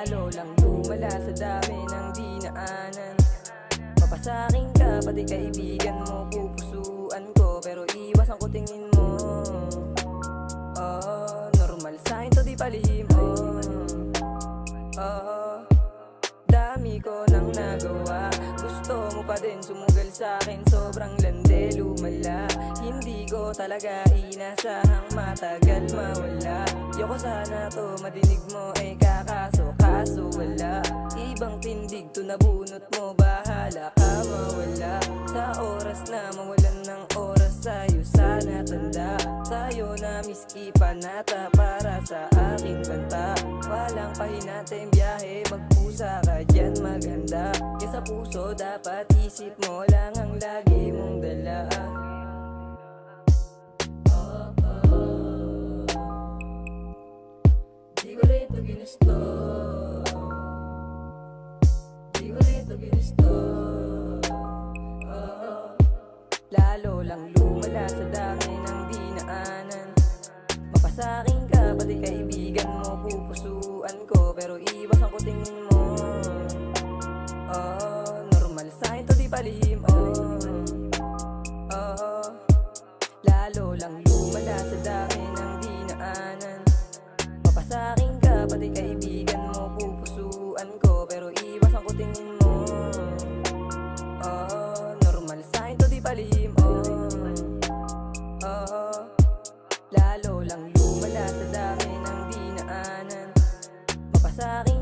Lalo lang lumala sa dami ng dinaanan. Papasakin ka, pati kaibigan mo pupusuan ko, pero iwasan ko tingin mo. Oh, normal sa'kin to, di palihim. Dami ko nang nagawa, gusto mo pa din sumugal sa'kin. Sobrang lande, lumala. Hindi ko talaga inasahang matagal mawala. Yoko sana to madinig mo, kaso wala. Ibang tindig to nabunot mo, bahala ka mawala. Sa oras na mawalan ng oras, sa'yo sana tanda. Sa'yo na miski panata, para sa aking banta. Walang pahinateng biyahe, magpusa ka dyan maghanda. Kaya sa puso dapat isip mo lang ang lagi mong dala. Di ko rin to ginusto, di ko rin to ginusto. Lalo lang lumala sa dami ng dinaanan. Mapasakin ka, pati kaibigan mo pupusuan ko, pero iwasan ko tingin mo. Normal sa'kin to, di palihim. Lalo lang lumala sa dami ng dinaanan. Mapasakin ka, pati kaibigan mo pupusuan ko, pero iwasan ko tingin mo. Normal sa'kin to, di palihim. Lalo lang lumala sa dami ng dinaanan. Mapasakin